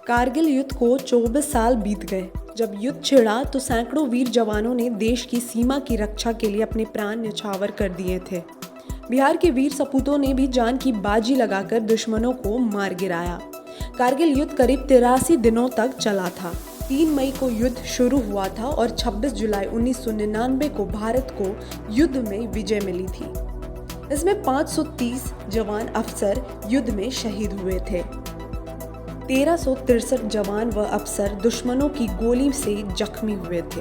कारगिल युद्ध को 24 साल बीत गए। जब युद्ध छिड़ा तो सैकड़ों वीर जवानों ने देश की सीमा की रक्षा के लिए अपने प्राण न्यौछावर कर दिए थे। बिहार के वीर सपूतों ने भी जान की बाजी लगाकर दुश्मनों को मार गिराया। कारगिल युद्ध करीब 83 दिनों तक चला था। 3 मई को युद्ध शुरू हुआ था और 26 जुलाई 1999 को भारत को युद्ध में विजय मिली थी। इसमें 530 जवान अफसर युद्ध में शहीद हुए थे। 1363 जवान व अफसर दुश्मनों की गोली से जख्मी हुए थे।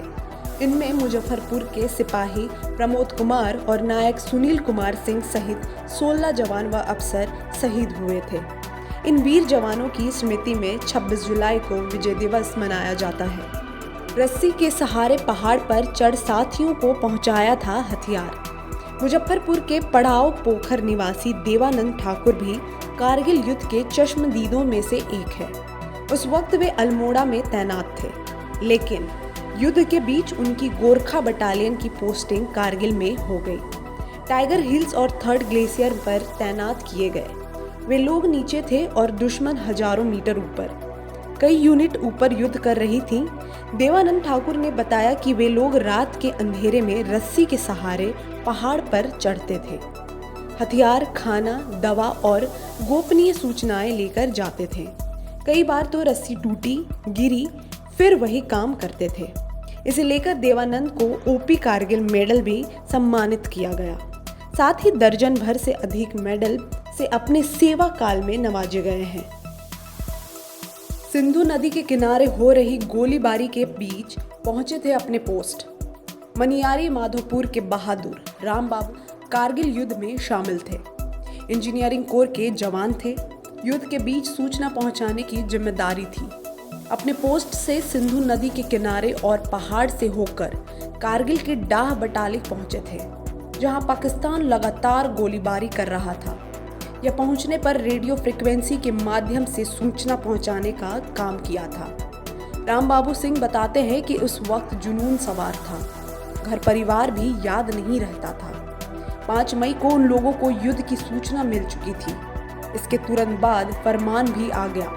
इनमें मुजफ्फरपुर के सिपाही प्रमोद कुमार और नायक सुनील कुमार सिंह सहित 16 जवान व अफसर शहीद हुए थे। इन वीर जवानों की स्मृति में 26 जुलाई को विजय दिवस मनाया जाता है। रस्सी के सहारे पहाड़ पर चढ़ साथियों को पहुंचाया था हथियार। मुजफ्फरपुर के पड़ाव पोखर निवासी देवानंद ठाकुर भी कारगिल युद्ध के चश्मदीदों में से एक है। उस वक्त वे अल्मोड़ा में तैनात थे, लेकिन युद्ध के बीच उनकी गोरखा बटालियन की पोस्टिंग कारगिल में हो गई। टाइगर हिल्स और 3rd ग्लेशियर पर तैनात किए गए। वे लोग नीचे थे और दुश्मन हजारों मीटर ऊपर। कई यूनिट ऊपर युद्ध कर रही थी। देवानंद ठाकुर ने बताया कि वे लोग रात के अंधेरे में रस्सी के सहारे पहाड़ पर चढ़ते थे। हथियार, खाना, दवा और गोपनीय सूचनाएं लेकर जाते थे। कई बार तो रस्सी टूटी, गिरी, फिर वही काम करते थे। इसे लेकर देवानंद को ओपी कारगिल मेडल भी सम्मानित किया गया। साथ ही दर्जन भर से अधिक मेडल से अपने सेवा काल में नवाजे गए हैं। सिंधु नदी के किनारे हो रही गोलीबारी के बीच पहुंचे थे अपने पोस्ट। मनियारी माधोपुर के बहादुर राम बाबू कारगिल युद्ध में शामिल थे। इंजीनियरिंग कोर के जवान थे। युद्ध के बीच सूचना पहुंचाने की जिम्मेदारी थी। अपने पोस्ट से सिंधु नदी के किनारे और पहाड़ से होकर कारगिल के डाह बटालिक पहुंचे थे, जहां पाकिस्तान लगातार गोलीबारी कर रहा था। यह पहुंचने पर रेडियो फ्रीक्वेंसी के माध्यम से सूचना पहुंचाने का काम किया था। राम बाबू सिंह बताते हैं कि उस वक्त जुनून सवार था। घर परिवार भी याद नहीं रहता था। 5 मई को उन लोगों को युद्ध की सूचना मिल चुकी थी। इसके तुरंत बाद फरमान भी आ गया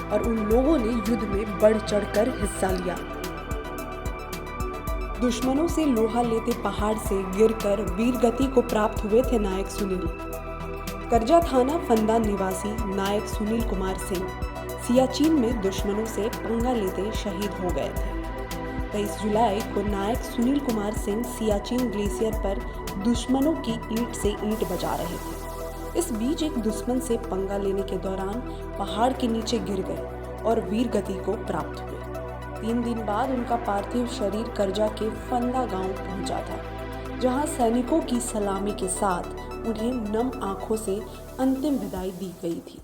और उन लोगों ने युद्ध में बढ़ चढ़कर हिस्सा लिया। दुश्मनों से लोहा लेते पहाड़ से गिरकर वीर गति को प्राप्त हुए थे नायक सुनील। करजा थाना फंदा निवासी नायक सुनील कुमार सिंह सियाचिन में दुश्मनों से पंगा लेते शहीद हो गए थे। 23 जुलाई को नायक सुनील कुमार सिंह सियाचिन ग्लेशियर पर दुश्मनों की ईंट से ईंट बजा रहे थे। इस बीच एक दुश्मन से पंगा लेने के दौरान पहाड़ के नीचे गिर गए और वीर गति को प्राप्त हुए। 3 दिन बाद उनका पार्थिव शरीर करजा के फंदा गांव पहुंचा था, जहां सैनिकों की सलामी के साथ उन्हें नम आंखों से अंतिम विदाई दी गई थी।